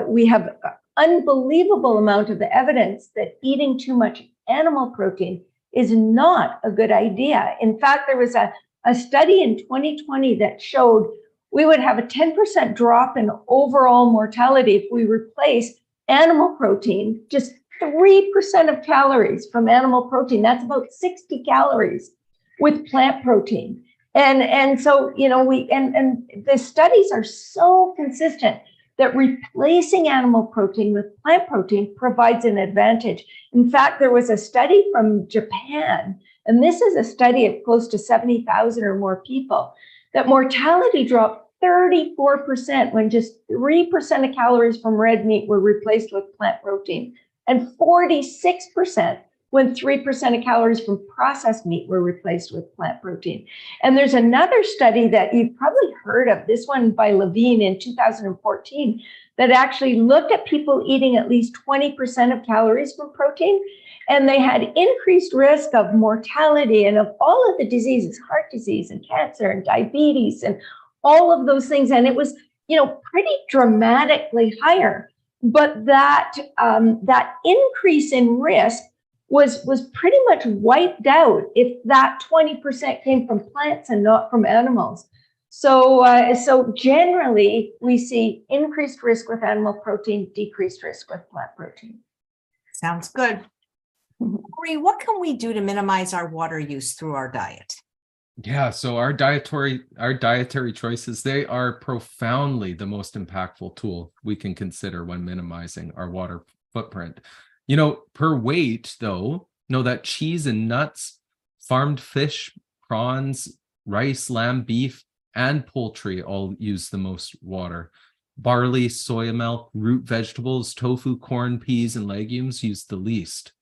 we have unbelievable amount of evidence that eating too much animal protein is not a good idea. In fact, there was a study in 2020 that showed we would have a 10% drop in overall mortality if we replace animal protein, just 3% of calories from animal protein. That's about 60 calories with plant protein. And so, the studies are so consistent that replacing animal protein with plant protein provides an advantage. In fact, there was a study from Japan, and this is a study of close to 70,000 or more people, that mortality dropped 34% when just 3% of calories from red meat were replaced with plant protein, and 46% when 3% of calories from processed meat were replaced with plant protein. And there's another study that you've probably heard of, this one by Levine in 2014, that actually looked at people eating at least 20% of calories from protein, and they had increased risk of mortality and of all of the diseases, heart disease and cancer and diabetes and all of those things. And it was, pretty dramatically higher. But that increase in risk was pretty much wiped out if that 20% came from plants and not from animals. So generally, we see increased risk with animal protein, decreased risk with plant protein. Sounds good. Cory, what can we do to minimize our water use through our diet? Yeah, so our dietary choices, they are profoundly the most impactful tool we can consider when minimizing our water footprint. Per weight, though, know that cheese and nuts, farmed fish, prawns, rice, lamb, beef, and poultry all use the most water. Barley, soya milk, root vegetables, tofu, corn, peas, and legumes use the least.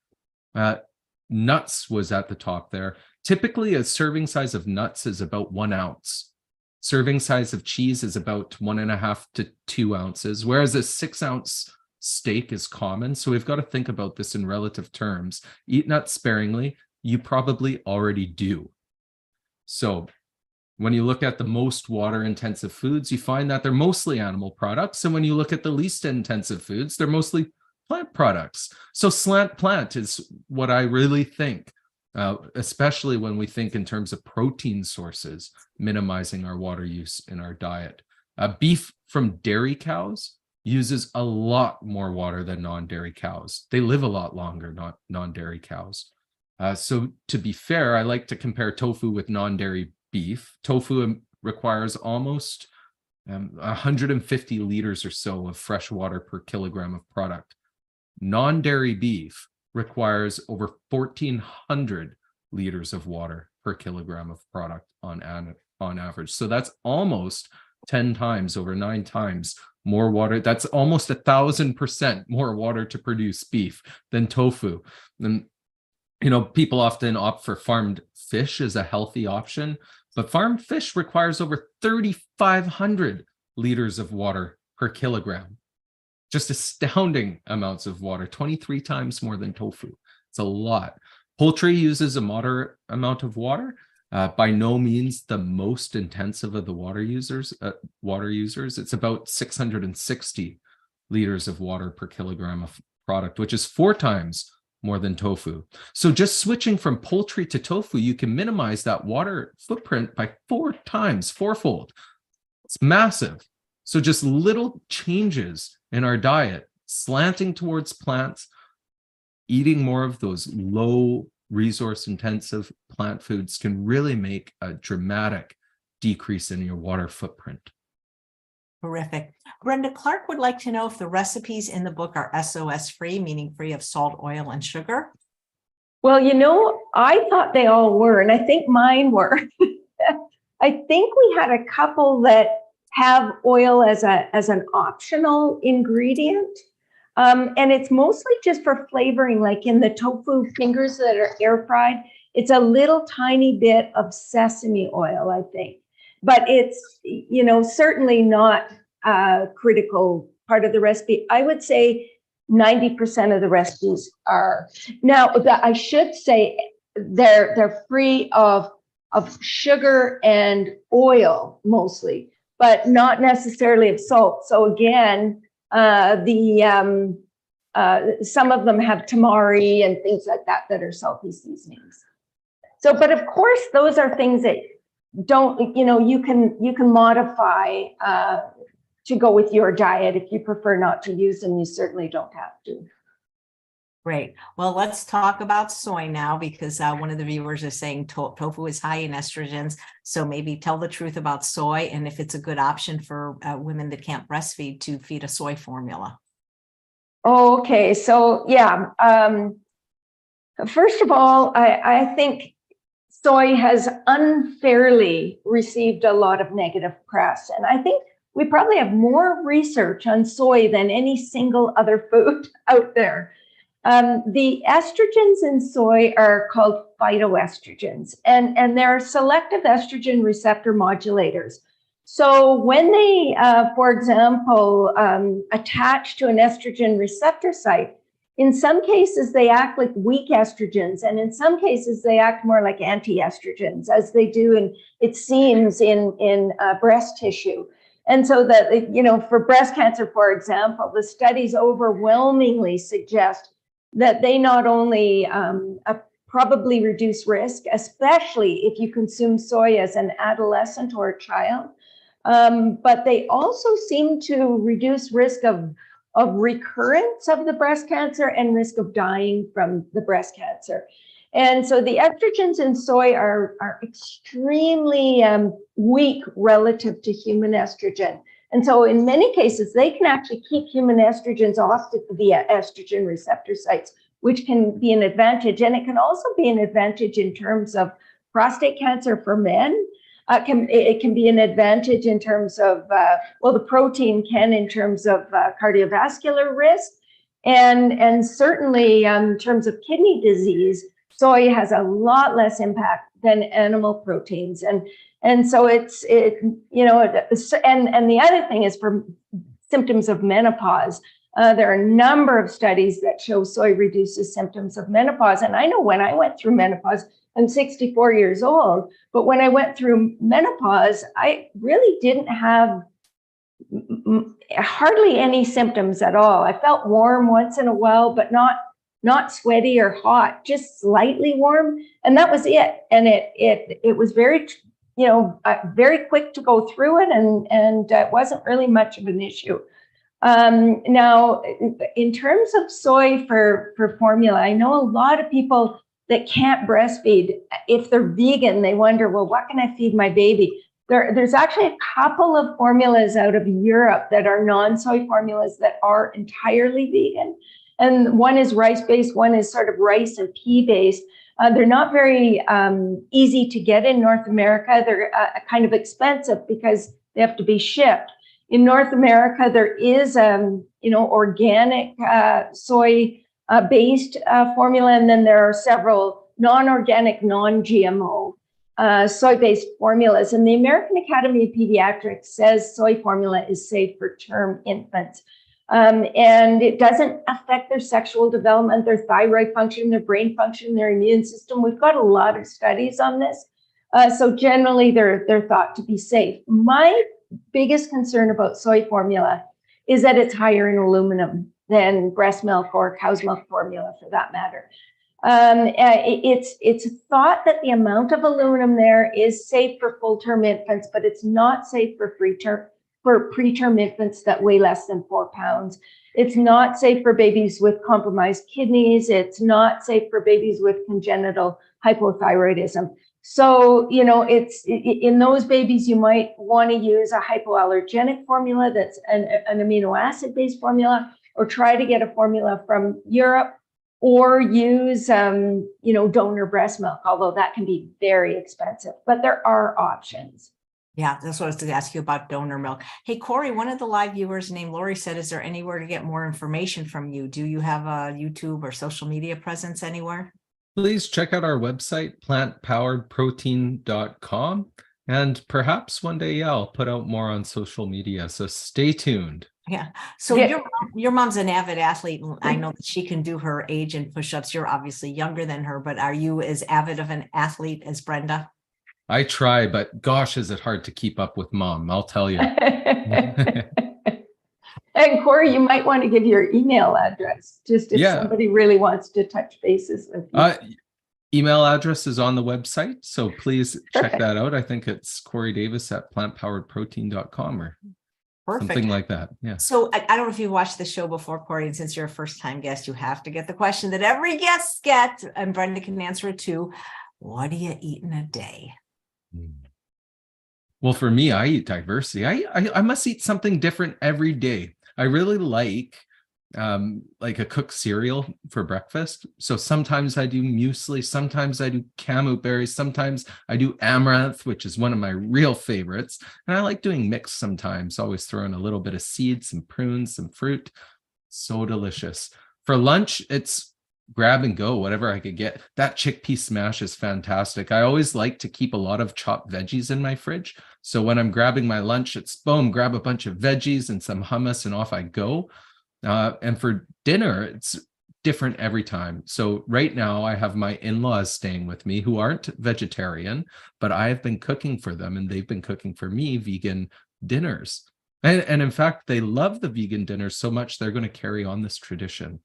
Nuts was at the top there. Typically, a serving size of nuts is about 1 ounce. Serving size of cheese is about 1.5 to 2 ounces, whereas a 6-ounce steak is common. So we've got to think about this in relative terms. Eat nuts sparingly. You probably already do. So when you look at the most water intensive foods, you find that they're mostly animal products. And when you look at the least intensive foods, they're mostly plant products. So slant plant is what I really think, especially when we think in terms of protein sources, minimizing our water use in our diet. Beef from dairy cows uses a lot more water than non-dairy cows. They live a lot longer, not non-dairy cows. So to be fair, I like to compare tofu with non-dairy beef. Tofu requires almost 150 liters or so of fresh water per kilogram of product. Non-dairy beef requires over 1,400 liters of water per kilogram of product on average. So that's almost 10 times, over 9 times more water. That's almost 1,000% more water to produce beef than tofu. And people often opt for farmed fish as a healthy option, but farmed fish requires over 3,500 liters of water per kilogram. Just astounding amounts of water, 23 times more than tofu. It's a lot. Poultry uses a moderate amount of water, by no means the most intensive of the water users. It's about 660 liters of water per kilogram of product, which is 4 times more than tofu. So just switching from poultry to tofu, you can minimize that water footprint by 4 times, fourfold. It's massive. So just little changes in our diet, slanting towards plants, eating more of those low resource intensive plant foods can really make a dramatic decrease in your water footprint. Terrific. Brenda, Clark would like to know if the recipes in the book are SOS free, meaning free of salt, oil, and sugar. Well, I thought they all were, and I think mine were. I think we had a couple that have oil as an optional ingredient. And it's mostly just for flavoring, like in the tofu fingers that are air fried. It's a little tiny bit of sesame oil, I think. But it's, certainly not a critical part of the recipe. I would say 90% of the recipes are. Now, I should say they're free of sugar and oil mostly, but not necessarily of salt. So again, some of them have tamari and things like that are salty seasonings. So, but of course, those are things that don't, you can modify to go with your diet. If you prefer not to use them, you certainly don't have to. Great. Well, let's talk about soy now, because one of the viewers is saying tofu is high in estrogens. So maybe tell the truth about soy and if it's a good option for women that can't breastfeed to feed a soy formula. Okay. So yeah. First of all, I think soy has unfairly received a lot of negative press. And I think we probably have more research on soy than any single other food out there. The estrogens in soy are called phytoestrogens, and they're selective estrogen receptor modulators. So when they, for example, attach to an estrogen receptor site, in some cases they act like weak estrogens, and in some cases they act more like anti-estrogens, as they do in, it seems, in breast tissue. And so that, for breast cancer, for example, the studies overwhelmingly suggest that they not only probably reduce risk, especially if you consume soy as an adolescent or a child, but they also seem to reduce risk of recurrence of the breast cancer and risk of dying from the breast cancer. And so the estrogens in soy are extremely weak relative to human estrogen. And so in many cases, they can actually keep human estrogens off the estrogen receptor sites, which can be an advantage. And it can also be an advantage in terms of prostate cancer for men. It can be an advantage in terms of, the protein can in terms of cardiovascular risk. And certainly in terms of kidney disease, soy has a lot less impact than animal proteins. And so and the other thing is for symptoms of menopause. There are a number of studies that show soy reduces symptoms of menopause. And I know when I went through menopause, I'm 64 years old. But when I went through menopause, I really didn't have hardly any symptoms at all. I felt warm once in a while, but not sweaty or hot, just slightly warm. And that was it. And it was very, very quick to go through it. And it wasn't really much of an issue. Now, in terms of soy for formula, I know a lot of people that can't breastfeed. If they're vegan, they wonder, well, what can I feed my baby? There's actually a couple of formulas out of Europe that are non-soy formulas that are entirely vegan. And one is rice-based, one is sort of rice and pea-based. They're not very easy to get in North America. They're kind of expensive because they have to be shipped. In North America, there is, organic soy-based formula, and then there are several non-organic, non-GMO soy-based formulas. And the American Academy of Pediatrics says soy formula is safe for term infants. And it doesn't affect their sexual development, their thyroid function, their brain function, their immune system. We've got a lot of studies on this. So generally, they're thought to be safe. My biggest concern about soy formula is that it's higher in aluminum than breast milk or cow's milk formula, for that matter. It's thought that the amount of aluminum there is safe for full-term infants, but it's not safe for preterm infants that weigh less than 4 pounds. It's not safe for babies with compromised kidneys. It's not safe for babies with congenital hypothyroidism. So, it's in those babies, you might want to use a hypoallergenic formula that's an amino acid based formula, or try to get a formula from Europe, or use, donor breast milk, although that can be very expensive, but there are options. Yeah, that's what I was going to ask you about donor milk. Hey, Cory, one of the live viewers named Lori said, is there anywhere to get more information from you? Do you have a YouTube or social media presence anywhere? Please check out our website, plantpoweredprotein.com. And perhaps one day, I'll put out more on social media. So stay tuned. Yeah. So your mom's an avid athlete. And I know that she can do her age and push-ups. You're obviously younger than her, but are you as avid of an athlete as Brenda? I try, but gosh, is it hard to keep up with mom, I'll tell you. And Cory, you might want to give your email address, just if somebody really wants to touch bases with you. Email address is on the website, so please check that out. I think it's Cory Davis at plantpoweredprotein.com or something like that. Yeah. So I don't know if you've watched the show before, Cory, and since you're a first-time guest, you have to get the question that every guest gets, and Brenda can answer it too. What do you eat in a day? Well, for me, I eat diversity. I must eat something different every day. I really like a cooked cereal for breakfast. So sometimes I do muesli, sometimes I do kamut berries, sometimes I do amaranth, which is one of my real favorites. And I like doing mix sometimes, always throw in a little bit of seeds, some prunes, some fruit. So delicious. For lunch, it's grab and go, whatever I could get. That chickpea smash is fantastic. I always like to keep a lot of chopped veggies in my fridge. So when I'm grabbing my lunch, it's boom, grab a bunch of veggies and some hummus and off I go. And for dinner, it's different every time. So right now I have my in-laws staying with me who aren't vegetarian, but I have been cooking for them and they've been cooking for me vegan dinners. And in fact, they love the vegan dinners so much, they're going to carry on this tradition.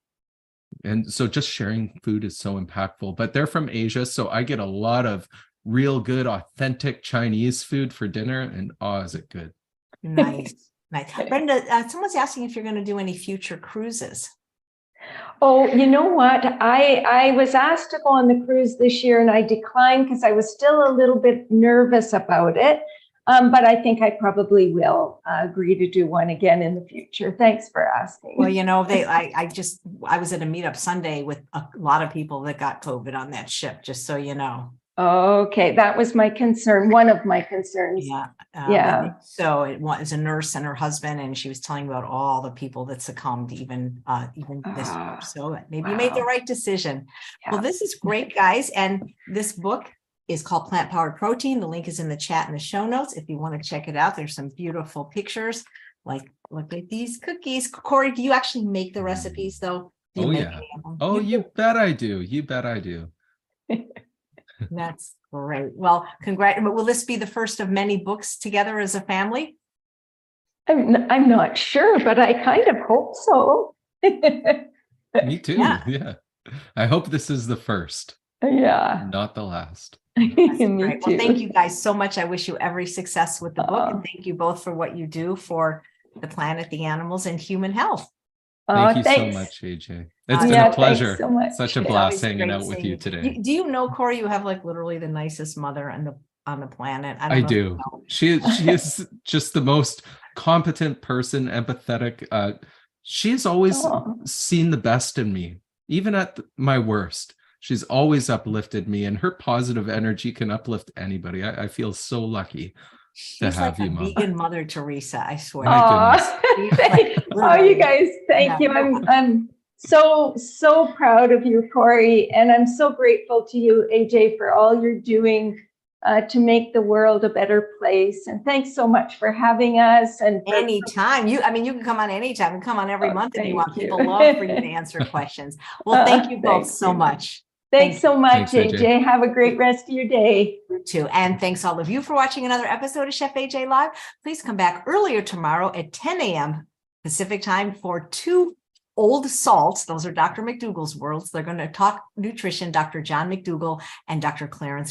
And so just sharing food is so impactful, but they're from Asia. So I get a lot of real good, authentic Chinese food for dinner. And is it good? Nice. Nice. Brenda, someone's asking if you're going to do any future cruises. Oh, you know what? I was asked to go on the cruise this year and I declined because I was still a little bit nervous about it. But I think I probably will agree to do one again in the future. Thanks for asking. Well, I was at a meetup Sunday with a lot of people that got COVID on that ship, just so you know. Okay, that was my concern. One of my concerns. Yeah. So it was a nurse and her husband, and she was telling about all the people that succumbed, even this year. So maybe you made the right decision. Yeah. Well, this is great, guys. And this book is called Plant Powered Protein. The link is in the chat in the show notes. If you want to check it out, there's some beautiful pictures. Look at these cookies. Cory, do you actually make the recipes though? Oh, yeah. Oh, you bet I do. You bet I do. That's great. Well, will this be the first of many books together as a family? I'm not sure, but I kind of hope so. Me too. Yeah. Yeah. I hope this is the first, Yeah. not the last. Me Great. too. Well, thank you guys so much. I wish you every success with the book, and thank you both for what you do for the planet, the animals, and human health. Thank you Thanks. so much, AJ. It's been Yeah, a pleasure. thanks so much. Such a It's blast always hanging great out with seeing you today. Do you know, Cory, you have like literally the nicest mother on the planet. I don't I know if you do. know. She is just the most competent person, empathetic. She's always Oh. seen the best in me, even at my worst. She's always uplifted me, and her positive energy can uplift anybody. I feel so lucky to She's have like you, a Mom. vegan Mother Teresa, I swear. My She's like, Oh, you guys, thank Yeah. you. I'm so proud of you, Cory, and I'm so grateful to you, AJ, for all you're doing to make the world a better place. And thanks so much for having us. And anytime you can come on anytime. You can come on every month if you want. thank you. People love for you to answer questions. Well, thank you both Thank so you. much. Thanks so much, Thanks, AJ. AJ. Have a great rest of your day. You too. And thanks all of you for watching another episode of Chef AJ Live. Please come back earlier tomorrow at 10 a.m. Pacific time for 2 old salts. Those are Dr. McDougall's worlds. They're going to talk nutrition, Dr. John McDougall and Dr. Clarence